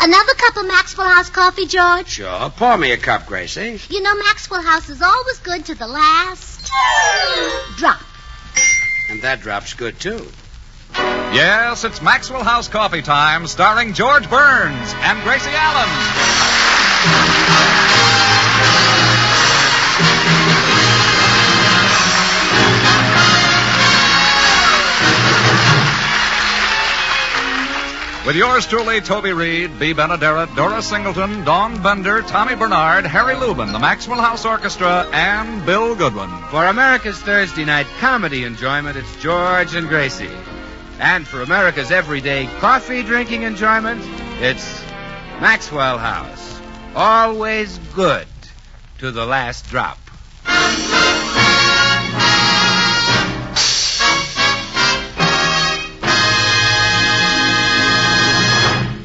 Another cup of Maxwell House coffee, George? Sure. Pour me a cup, Gracie. You know, Maxwell House is always good to the last drop. And that drop's good, too. Yes, it's Maxwell House Coffee Time, starring George Burns and Gracie Allen. With yours truly, Toby Reed, Bea Benaderet, Dora Singleton, Dawn Bender, Tommy Bernard, Harry Lubin, the Maxwell House Orchestra, and Bill Goodwin. For America's Thursday night comedy enjoyment, it's George and Gracie. And for America's everyday coffee-drinking enjoyment, it's Maxwell House. Always good to the last drop.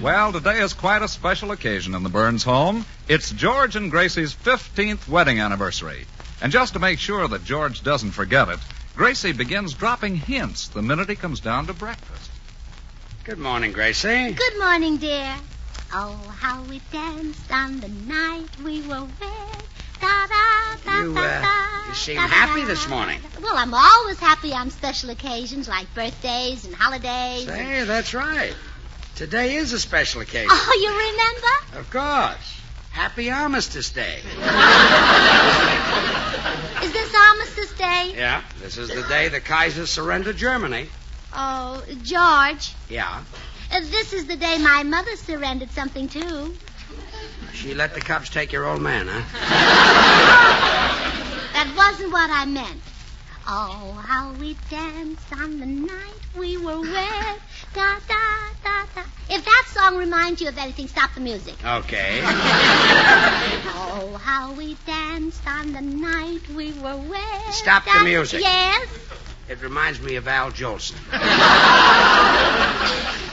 Well, today is quite a special occasion in the Burns home. It's George and Gracie's 15th wedding anniversary. And just to make sure that George doesn't forget it, Gracie begins dropping hints the minute he comes down to breakfast. Good morning, Gracie. Good morning, dear. Oh, how we danced on the night we were wed. Da, da, da, You, da, da, you seem da, happy da. this morning. Well, I'm always happy on special occasions like birthdays and holidays. Say, that's right. Today is a special occasion. Oh, you remember? Of course. Happy Armistice Day. Is this Armistice Day? Yeah, this is the day the Kaiser surrendered Germany. Oh, George, Yeah. this is the day my mother surrendered something, too. She let the Cubs take your old man, huh? That wasn't what I meant. Oh, how we danced on the night we were wed. Da, da, da, da. If that song reminds you of anything, stop the music. Okay. Oh, how we danced on the night we were wed. Stop the music. Yes? It reminds me of Al Jolson.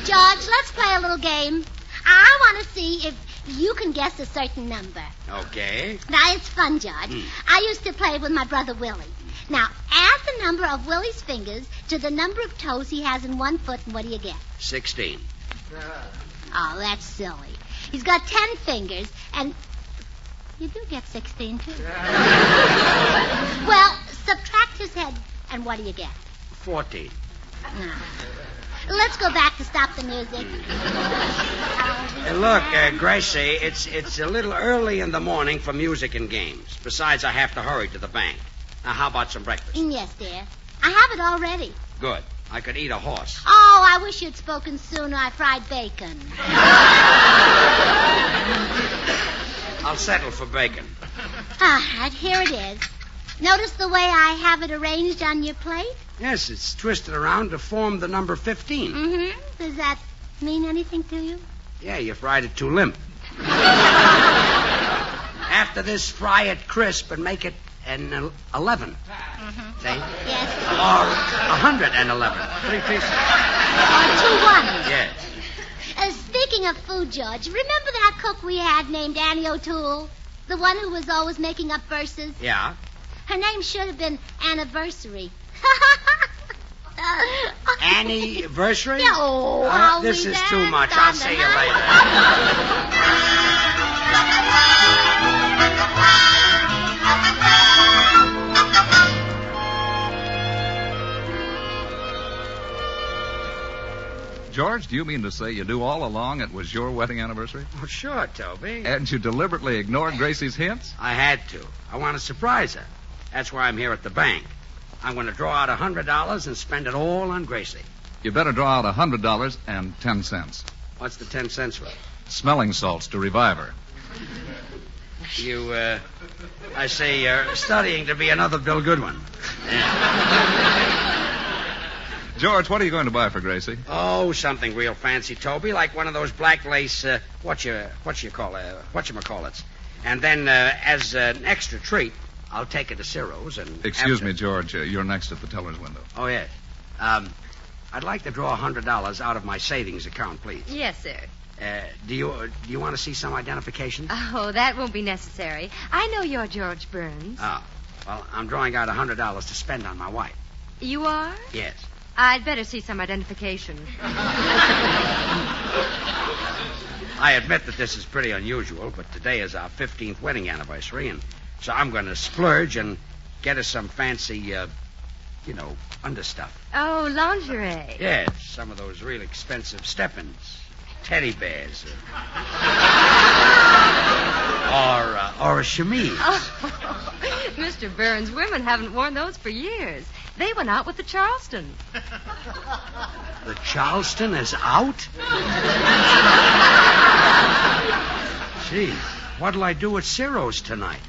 George, let's play a little game. I want to see if you can guess a certain number. Okay. Now, it's fun, George. I used to play with my brother Willie. Now, add the number of Willie's fingers to the number of toes he has in one foot, and what do you get? 16. Oh, that's silly. He's got 10 fingers, and you do get 16, too. Well, subtract his head, and what do you get? 14. No. Let's go back to stop the music. Look, Gracie, it's a little early in the morning for music and games. Besides, I have to hurry to the bank. Now, how about some breakfast? Yes, dear. I have it already. Good. I could eat a horse. Oh, I wish you'd spoken sooner. I fried bacon. I'll settle for bacon. All right, here it is. Notice the way I have it arranged on your plate? Yes, it's twisted around to form the number 15. Mm-hmm. Does that mean anything to you? Yeah, you fried it too limp. After this, fry it crisp and make it an 11. Mm-hmm. See? Yes. Or 111. 3 pieces. Or 2 ones. Yes. Speaking of food, George, remember that cook we had named Annie O'Toole? The one who was always making up verses? Yeah. Her name should have been Anniversary. Anniversary? Yeah, oh, how this we is too much. danced I'll on the see you night. later. George, do you mean to say you knew all along it was your wedding anniversary? Oh, sure, Toby. And you deliberately ignored Gracie's hints? I had to. I want to surprise her. That's why I'm here at the bank. I'm going to draw out $100 and spend it all on Gracie. You better draw out $100 and 10 cents. What's the 10 cents for? Smelling salts to revive her. You, I say you're studying to be another Bill Goodwin. George, what are you going to buy for Gracie? Oh, something real fancy, Toby, like one of those black lace, whatchamacallits. And then, as an extra treat, I'll take her to Ciro's and... Excuse me, George, you're next at the teller's window. Oh, yes. I'd like to draw $100 out of my savings account, please. Yes, sir. Do you want to see some identification? Oh, that won't be necessary. I know you're George Burns. Oh, well, I'm drawing out $100 to spend on my wife. You are? I admit that this is pretty unusual, but today is our 15th wedding anniversary, and so I'm going to splurge and get us some fancy, understuff. Oh, lingerie. Yes, some of those real expensive step-ins. Teddy bears. Or a chemise. Oh, Mr. Burns, women haven't worn those for years. They went out with the Charleston. The Charleston is out? Gee, what'll I do at Ciro's tonight?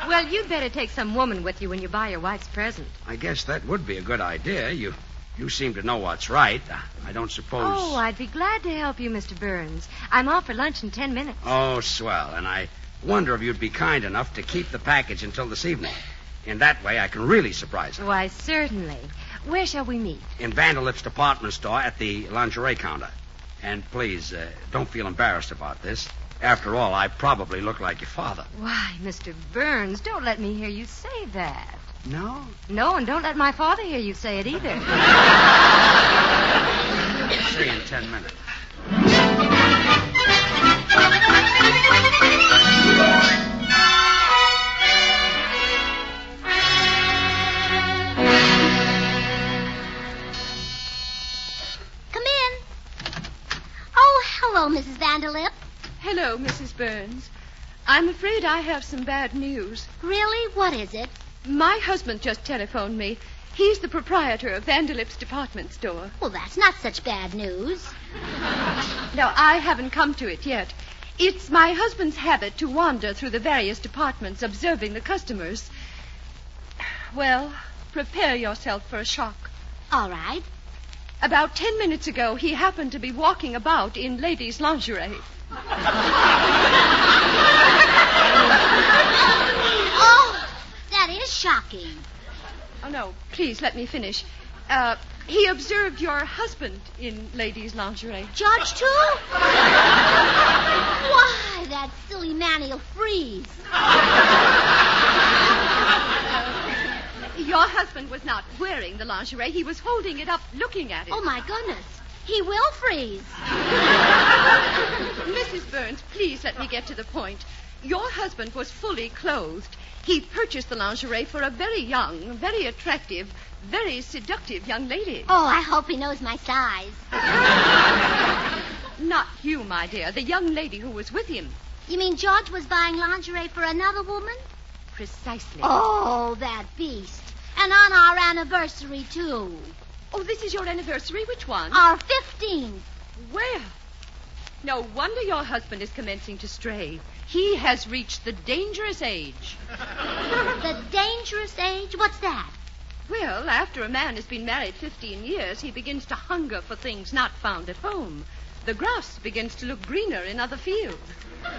Well, you'd better take some woman with you when you buy your wife's present. I guess that would be a good idea. You seem to know what's right. I don't suppose... Oh, I'd be glad to help you, Mr. Burns. I'm off for lunch in 10 minutes. Oh, swell. And I wonder if you'd be kind enough to keep the package until this evening. In that way, I can really surprise her. Why, certainly. Where shall we meet? In Vanderlip's department store at the lingerie counter. And please, don't feel embarrassed about this. After all, I probably look like your father. Why, Mr. Burns, don't let me hear you say that. No? No, and don't let my father hear you say it either. See you in 10 minutes. Come in. Oh, hello, Mrs. Vanderlip. Hello, Mrs. Burns. I'm afraid I have some bad news. Really? What is it? My husband just telephoned me. He's the proprietor of Vanderlip's department store. Well, that's not such bad news. Now, I haven't come to it yet. It's my husband's habit to wander through the various departments observing the customers. Well, prepare yourself for a shock. All right. About 10 minutes ago, he happened to be walking about in ladies' lingerie. Oh, that is shocking. Oh, no, please let me finish. He observed your husband in ladies' lingerie. George, too? Why, that silly man, he'll freeze. Your husband was not wearing the lingerie. He was holding it up, looking at it. Oh, my goodness. He will freeze. Mrs. Burns, please let me get to the point. Your husband was fully clothed. He purchased the lingerie for a very young, very attractive, very seductive young lady. Oh, I hope he knows my size. Not you, my dear. The young lady who was with him. You mean George was buying lingerie for another woman? Precisely. Oh, that beast. And on our anniversary, too. Oh, this is your anniversary? Which one? Our 15th. Well, no wonder your husband is commencing to stray. He has reached the dangerous age. The dangerous age? What's that? Well, after a man has been married 15 years, he begins to hunger for things not found at home. The grass begins to look greener in other fields. But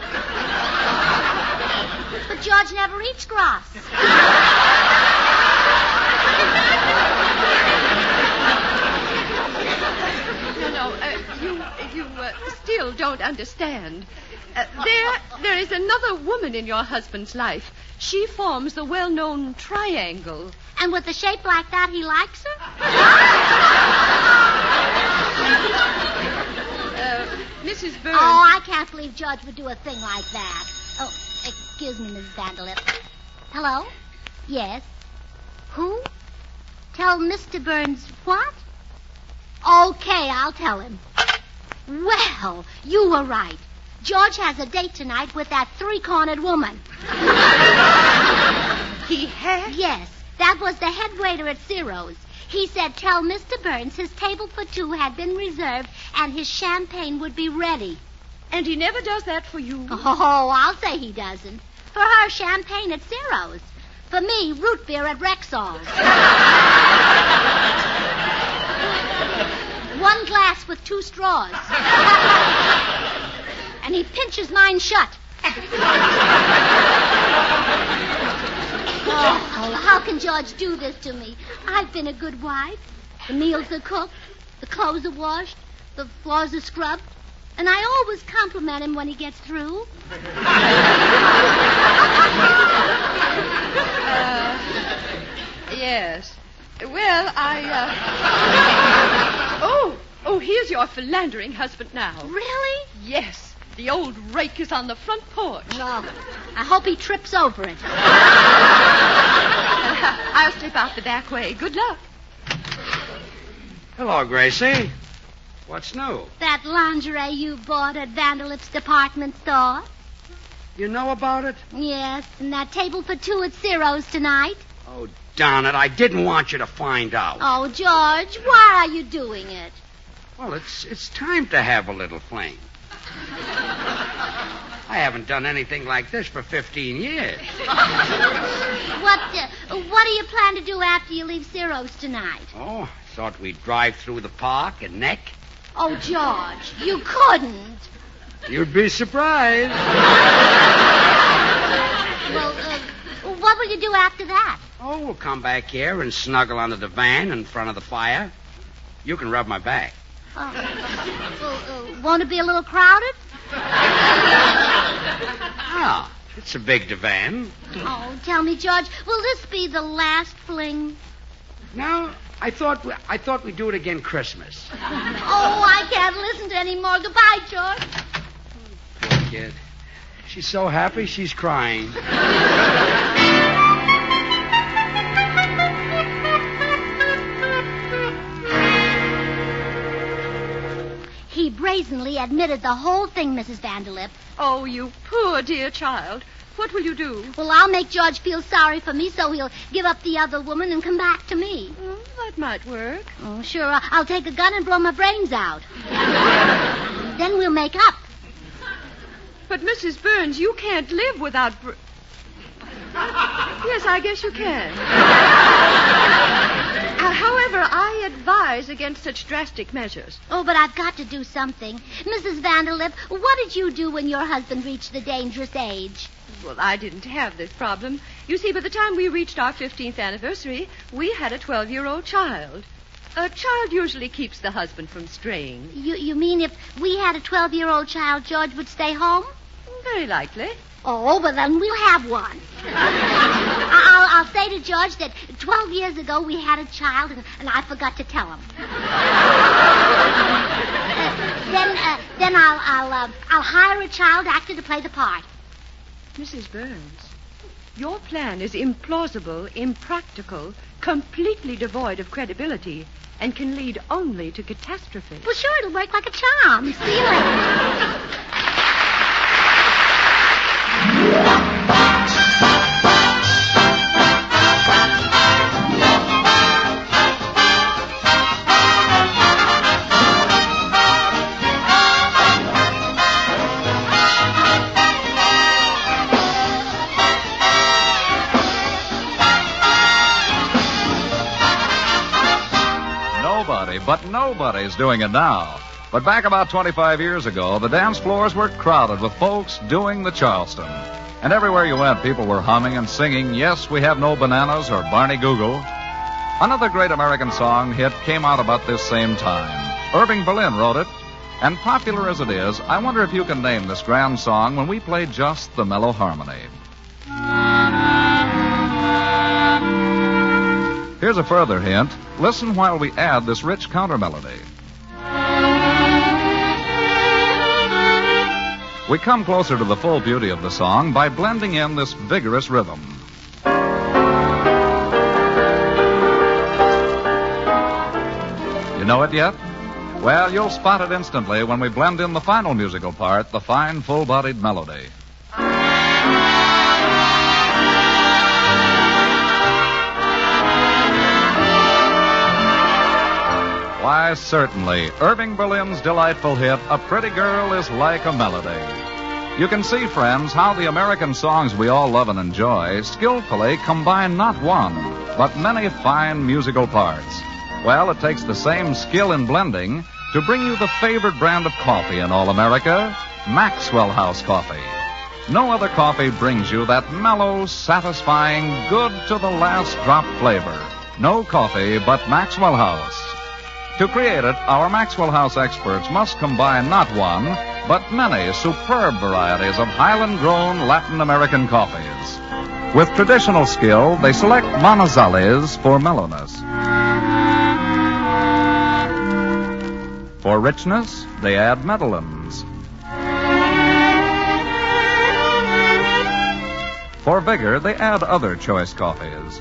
George never eats grass. No, you still don't understand. There is another woman in your husband's life. She forms the well-known triangle. And with a shape like that, he likes her? Mrs. Burns. Oh, I can't believe George would do a thing like that. Oh, excuse me, Mrs. Vanderlip. Hello? Yes. Who? Tell Mr. Burns what? Okay, I'll tell him. Well, you were right. George has a date tonight with that three-cornered woman. He has? Yes, that was the head waiter at Ciro's. He said tell Mr. Burns his table for two had been reserved and his champagne would be ready. And he never does that for you? Oh, I'll say he doesn't. For her, champagne at Ciro's. For me, root beer at Rexall's. One glass with 2 straws. And he pinches mine shut. Oh, how can George do this to me? I've been a good wife. The meals are cooked, the clothes are washed, the floors are scrubbed, and I always compliment him when he gets through. Yes. Well, Oh, here's your philandering husband now. Really? Yes. The old rake is on the front porch. Well, I hope he trips over it. I'll slip out the back way. Good luck. Hello, Gracie. What's new? That lingerie you bought at Vanderlip's department store? You know about it? Yes, and that table for two at Ciro's tonight. Oh, darn it. I didn't want you to find out. Oh, George, why are you doing it? Well, it's time to have a little fling. I haven't done anything like this for 15 years. What do you plan to do after you leave Ciro's tonight? Oh, I thought we'd drive through the park and neck. Oh, George, you couldn't. You'd be surprised. Well, what will you do after that? Oh, we'll come back here and snuggle under the van in front of the fire. You can rub my back. Won't it be a little crowded? Ah, it's a big divan. Oh, tell me, George, will this be the last fling? No, I thought we'd do it again Christmas. Oh, I can't listen to any more. Goodbye, George. Poor kid. She's so happy she's crying. He brazenly admitted the whole thing, Mrs. Vanderlip. Oh, you poor dear child. What will you do? Well, I'll make George feel sorry for me so he'll give up the other woman and come back to me. That might work. Oh, sure. I'll take a gun and blow my brains out. Then we'll make up. But, Mrs. Burns, you can't live without... Yes, I guess you can. However, I advise against such drastic measures. Oh, but I've got to do something. Mrs. Vanderlip, what did you do when your husband reached the dangerous age? Well, I didn't have this problem. You see, by the time we reached our 15th anniversary, we had a 12-year-old child. A child usually keeps the husband from straying. You mean if we had a 12-year-old child, George would stay home? Very likely. Oh, well, then we'll have one. I'll say to George that 12 years ago we had a child, and I forgot to tell him. Then I'll hire a child actor to play the part. Mrs. Burns, your plan is implausible, impractical, completely devoid of credibility, and can lead only to catastrophe. Well, sure, it'll work like a charm. See you later. But nobody's doing it now. But back about 25 years ago, the dance floors were crowded with folks doing the Charleston. And everywhere you went, people were humming and singing, Yes, We Have No Bananas, or Barney Google. Another great American song hit came out about this same time. Irving Berlin wrote it. And popular as it is, I wonder if you can name this grand song when we play just the mellow harmony. Here's a further hint. Listen while we add this rich counter melody. We come closer to the full beauty of the song by blending in this vigorous rhythm. You know it yet? Well, you'll spot it instantly when we blend in the final musical part, the fine, full-bodied melody. Why, certainly, Irving Berlin's delightful hit, A Pretty Girl is Like a Melody. You can see, friends, how the American songs we all love and enjoy skillfully combine not one, but many fine musical parts. Well, it takes the same skill in blending to bring you the favorite brand of coffee in all America, Maxwell House Coffee. No other coffee brings you that mellow, satisfying, good-to-the-last drop flavor. No coffee but Maxwell House. To create it, our Maxwell House experts must combine not one, but many superb varieties of Highland-grown Latin American coffees. With traditional skill, they select Manizales for mellowness. For richness, they add Medellins. For vigor, they add other choice coffees.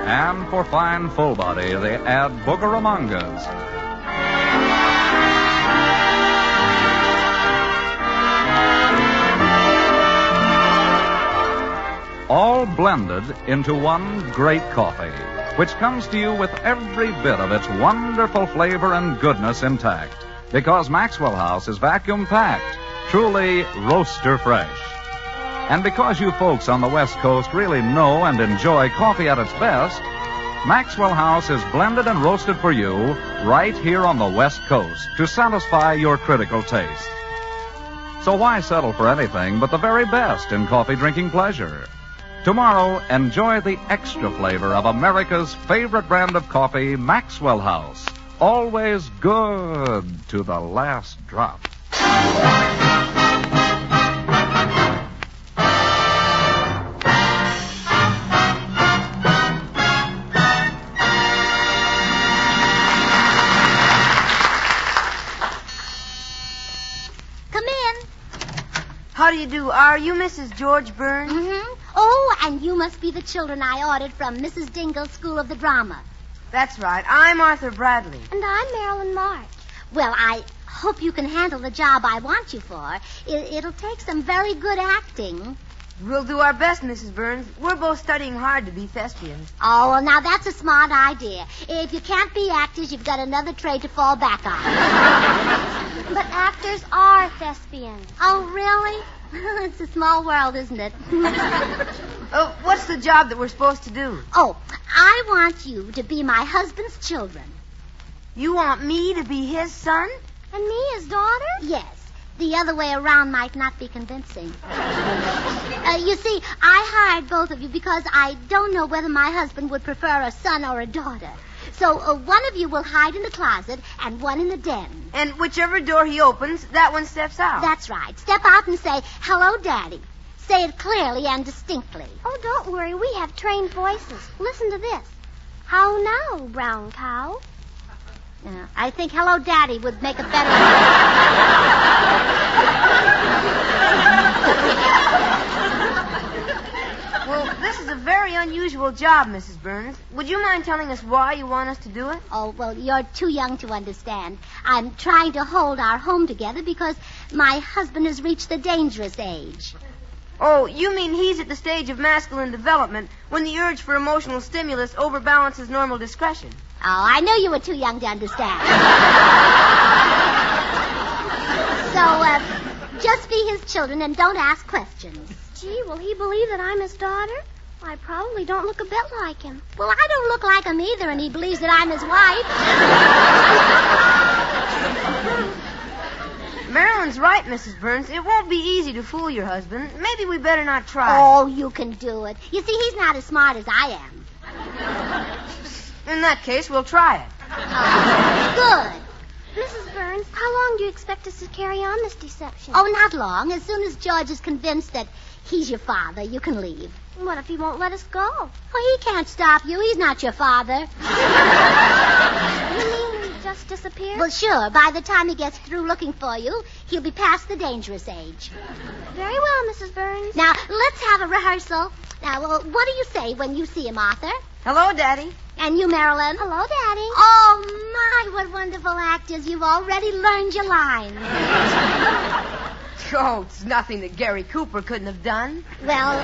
And for fine full body, they add Bugaramangas. All blended into one great coffee, which comes to you with every bit of its wonderful flavor and goodness intact. Because Maxwell House is vacuum-packed, truly roaster fresh. And because you folks on the West Coast really know and enjoy coffee at its best, Maxwell House is blended and roasted for you right here on the West Coast to satisfy your critical taste. So why settle for anything but the very best in coffee drinking pleasure? Tomorrow, enjoy the extra flavor of America's favorite brand of coffee, Maxwell House. Always good to the last drop. Come in. How do you do? Are you Mrs. George Burns? Mm-hmm. Oh, and you must be the children I ordered from Mrs. Dingle's School of the Drama. That's right. I'm Arthur Bradley. And I'm Marilyn March. Well, I hope you can handle the job I want you for. It'll take some very good acting. We'll do our best, Mrs. Burns. We're both studying hard to be thespians. Oh, well, now that's a smart idea. If you can't be actors, you've got another trade to fall back on. But actors are thespians. Oh, really? It's a small world, isn't it? What's the job that we're supposed to do? Oh, I want you to be my husband's children. You want me to be his son? And me, his daughter? Yes. The other way around might not be convincing. You see, I hired both of you because I don't know whether my husband would prefer a son or a daughter. So one of you will hide in the closet and one in the den. And whichever door he opens, that one steps out. That's right. Step out and say, "Hello, Daddy." Say it clearly and distinctly. Oh, don't worry. We have trained voices. Listen to this. How now, brown cow? I think "Hello, Daddy" would make a better... Well, this is a very unusual job, Mrs. Burns. Would you mind telling us why you want us to do it? Oh, well, you're too young to understand. I'm trying to hold our home together because my husband has reached the dangerous age. Oh, you mean he's at the stage of masculine development when the urge for emotional stimulus overbalances normal discretion. Oh, I knew you were too young to understand. So, just be his children and don't ask questions. Gee, will he believe that I'm his daughter? I probably don't look a bit like him. Well, I don't look like him either, and he believes that I'm his wife. Marilyn's right, Mrs. Burns. It won't be easy to fool your husband. Maybe we better not try. Oh, you can do it. You see, he's not as smart as I am. In that case, we'll try it. Oh, good. Mrs. Burns, how long do you expect us to carry on this deception? Oh, not long. As soon as George is convinced that he's your father, you can leave. What if he won't let us go? Well, he can't stop you. He's not your father. You mean we just disappear? Well, sure. By the time he gets through looking for you, he'll be past the dangerous age. Very well, Mrs. Burns. Now, let's have a rehearsal. Now, what do you say when you see him, Arthur? Hello, Daddy. And you, Marilyn? Hello, Daddy. Oh, my, what wonderful actors. You've already learned your lines. Oh, it's nothing that Gary Cooper couldn't have done. Well,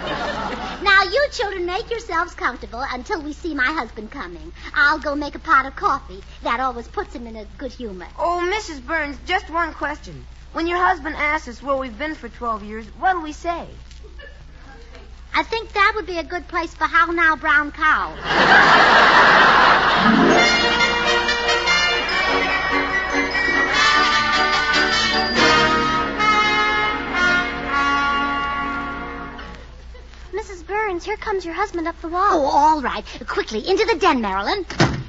now you children make yourselves comfortable until we see my husband coming. I'll go make a pot of coffee. That always puts him in a good humor. Oh, Mrs. Burns, just one question. When your husband asks us where we've been for 12 years, what'll we say? I think that would be a good place for "How Now, Brown Cow." Mrs. Burns, here comes your husband up the wall. Oh, all right. Quickly, into the den, Marilyn.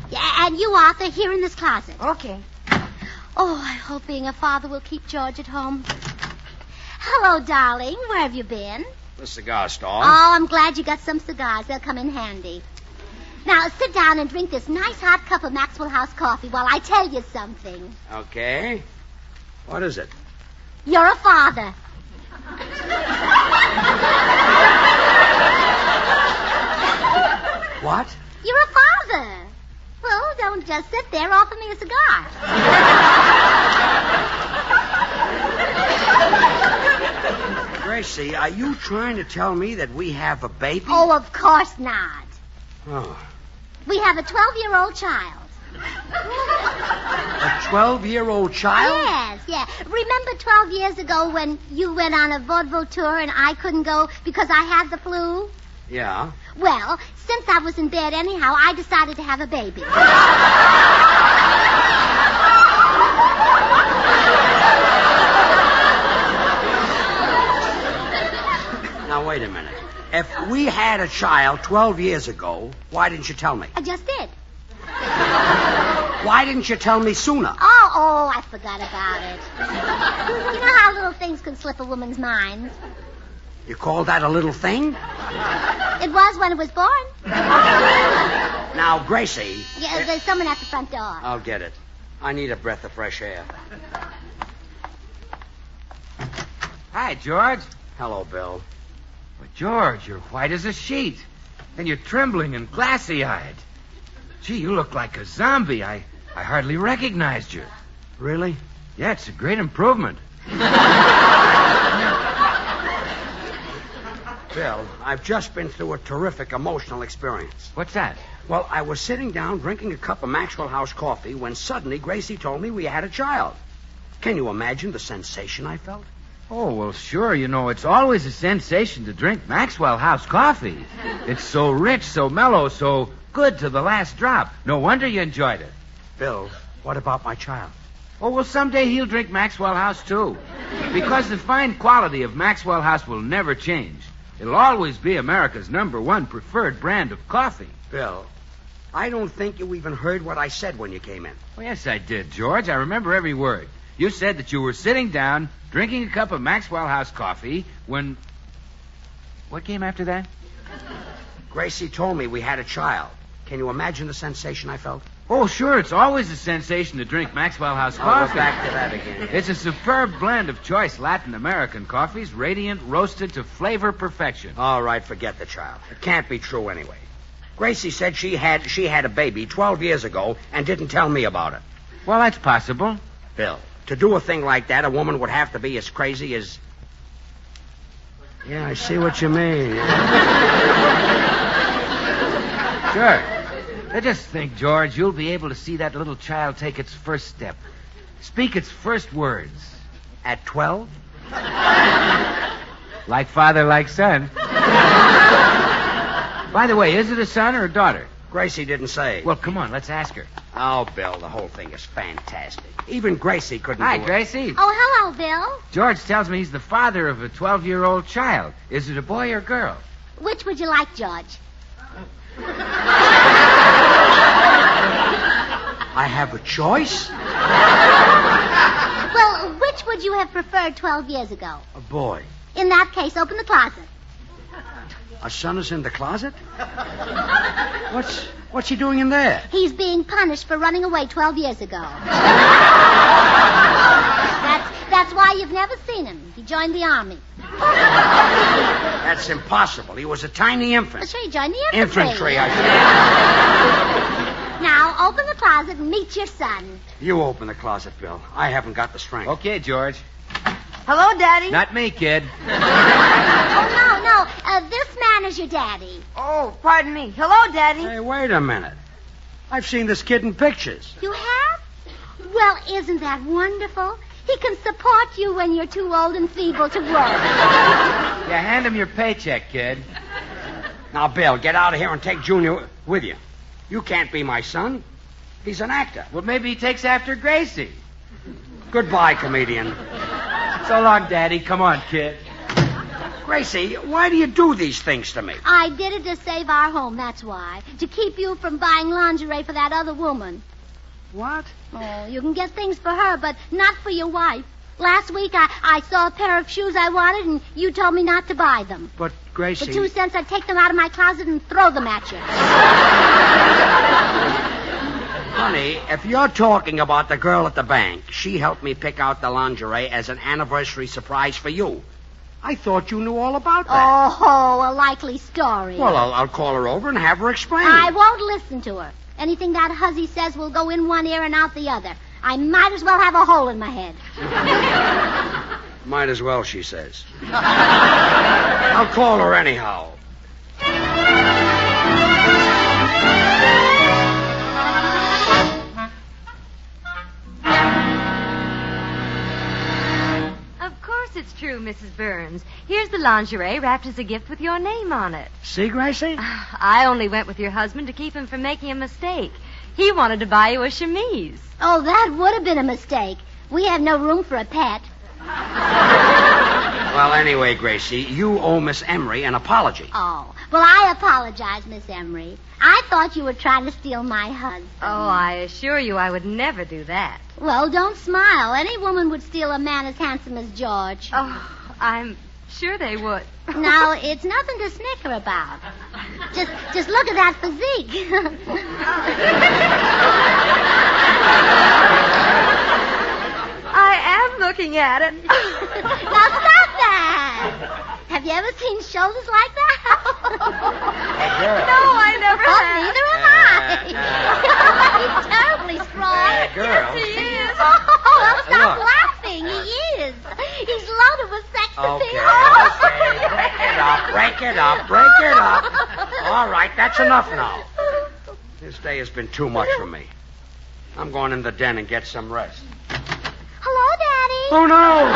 Yeah, and you, Arthur, here in this closet. Okay. Oh, I hope being a father will keep George at home. Hello, darling. Where have you been? The cigar stall. Oh, I'm glad you got some cigars. They'll come in handy. Now, sit down and drink this nice hot cup of Maxwell House coffee while I tell you something. Okay. What is it? You're a father. What? You're a father. Well, don't just sit there. Offer me a cigar. Gracie, are you trying to tell me that we have a baby? Oh, of course not. Oh. We have a 12-year-old child. A 12-year-old child? Yes, yeah. Remember 12 years ago when you went on a vaudeville tour and I couldn't go because I had the flu? Yeah. Well, since I was in bed anyhow, I decided to have a baby. Now, wait a minute. If we had a child 12 years ago, why didn't you tell me? I just did. Why didn't you tell me sooner? Oh, I forgot about it. You know how little things can slip a woman's mind. You call that a little thing? It was when it was born. Now, Gracie... Yeah, there's someone at the front door. I'll get it. I need a breath of fresh air. Hi, George. Hello, Bill. Well, George, you're white as a sheet. And you're trembling and glassy-eyed. Gee, you look like a zombie. I hardly recognized you. Really? Yeah, it's a great improvement. Bill, I've just been through a terrific emotional experience. What's that? Well, I was sitting down drinking a cup of Maxwell House coffee when suddenly Gracie told me we had a child. Can you imagine the sensation I felt? Oh, well, sure. You know, it's always a sensation to drink Maxwell House coffee. It's so rich, so mellow, so good to the last drop. No wonder you enjoyed it. Bill, what about my child? Oh, well, someday he'll drink Maxwell House, too. Because the fine quality of Maxwell House will never change. It'll always be America's #1 preferred brand of coffee. Bill, I don't think you even heard what I said when you came in. Well, yes, I did, George. I remember every word. You said that you were sitting down, drinking a cup of Maxwell House coffee, when... What came after that? Gracie told me we had a child. Can you imagine the sensation I felt? Oh, sure. It's always a sensation to drink Maxwell House coffee. We're back to that again. It's a superb blend of choice Latin American coffees, radiant, roasted to flavor perfection. All right, forget the child. It can't be true anyway. Gracie said she had a baby 12 years ago and didn't tell me about it. Well, that's possible. Bill, to do a thing like that, a woman would have to be as crazy as... Yeah, I see what you mean. Sure. I just think, George, you'll be able to see that little child take its first step. Speak its first words. At 12? Like father, like son. By the way, is it a son or a daughter? Gracie didn't say. Well, come on, let's ask her. Oh, Bill, the whole thing is fantastic. Even Gracie couldn't Hi, do it. Gracie. Oh, hello, Bill. George tells me he's the father of a 12-year-old child. Is it a boy or girl? Which would you like, George? I have a choice? Well, which would you have preferred 12 years ago? A boy. In that case, open the closet. Our son is in the closet? What's he doing in there? He's being punished for running away 12 years ago. That's why you've never seen him. He joined the army. That's impossible. He was a tiny infant. Sure, he joined the infantry. Infantry, I Now, open the closet and meet your son. You open the closet, Bill. I haven't got the strength. Okay, George. Hello, Daddy. Not me, kid. Oh, no. This man is your daddy. Oh, pardon me. Hello, Daddy. Hey, wait a minute. I've seen this kid in pictures. You have? Well, isn't that wonderful? He can support you when you're too old and feeble to work. Yeah, hand him your paycheck, kid. Now, Bill, get out of here and take Junior with you. You can't be my son. He's an actor. Well, maybe he takes after Gracie. Goodbye, comedian. So long, Daddy. Come on, kid. Gracie, why do you do these things to me? I did it to save our home, that's why. To keep you from buying lingerie for that other woman. What? Oh, you can get things for her, but not for your wife. Last week, I saw a pair of shoes I wanted, and you told me not to buy them. But, Gracie... For 2 cents, I'd take them out of my closet and throw them at you. Honey, if you're talking about the girl at the bank, she helped me pick out the lingerie as an anniversary surprise for you. I thought you knew all about that. Oh, a likely story. Well, I'll call her over and have her explain. I won't listen to her. Anything that hussy says will go in one ear and out the other. I might as well have a hole in my head. Might as well, she says. I'll call her anyhow. Of course it's true, Mrs. Burns. Here's the lingerie wrapped as a gift with your name on it. See, Gracie? I only went with your husband to keep him from making a mistake. He wanted to buy you a chemise. Oh, that would have been a mistake. We have no room for a pet. Well, anyway, Gracie, you owe Miss Emery an apology. Oh, well, I apologize, Miss Emery. I thought you were trying to steal my husband. Oh, I assure you I would never do that. Well, don't smile. Any woman would steal a man as handsome as George. Oh, I'm sure they would. Now, it's nothing to snicker about. Just look at that physique. I am looking at it. Now stop that. Have you ever seen shoulders like that? No, I never have. Neither have I. He's terribly strong. Girl. Yes, he is. Oh, stop Look. laughing. He is. He's loaded with sex appeal. Okay. Break it up. All right, that's enough now. This day has been too much for me. I'm going in the den and get some rest. Hello, Daddy. Oh, no.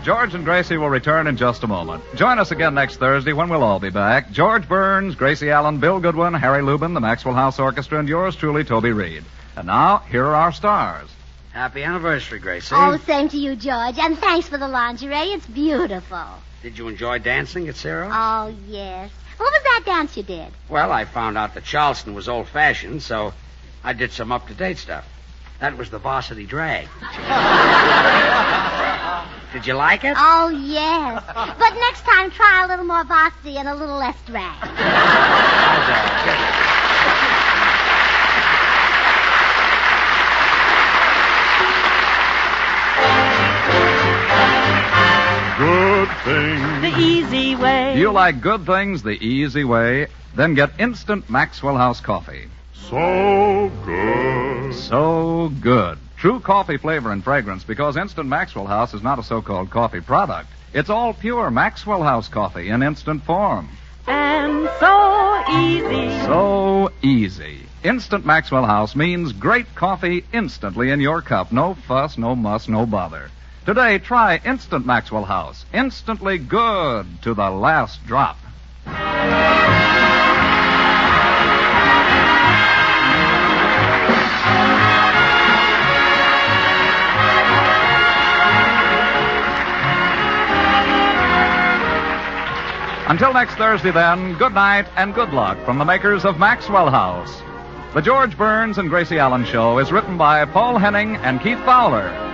George and Gracie will return in just a moment. Join us again next Thursday when we'll all be back. George Burns, Gracie Allen, Bill Goodwin, Harry Lubin, the Maxwell House Orchestra, and yours truly, Toby Reed. And now, here are our stars. Happy anniversary, Gracie. Oh, same to you, George. And thanks for the lingerie. It's beautiful. Did you enjoy dancing at Ciro's? Oh, yes. What was that dance you did? Well, I found out that Charleston was old-fashioned, so I did some up-to-date stuff. That was the varsity drag. Did you like it? Oh, yes. But next time, try a little more varsity and a little less drag. Good things. The easy way. Do you like good things the easy way? Then get instant Maxwell House coffee. So good. So good. True coffee flavor and fragrance, because Instant Maxwell House is not a so-called coffee product. It's all pure Maxwell House coffee in instant form. And so easy. So easy. Instant Maxwell House means great coffee instantly in your cup. No fuss, no muss, no bother. Today, try Instant Maxwell House. Instantly good to the last drop. Until next Thursday, then, good night and good luck from the makers of Maxwell House. The George Burns and Gracie Allen Show is written by Paul Henning and Keith Fowler.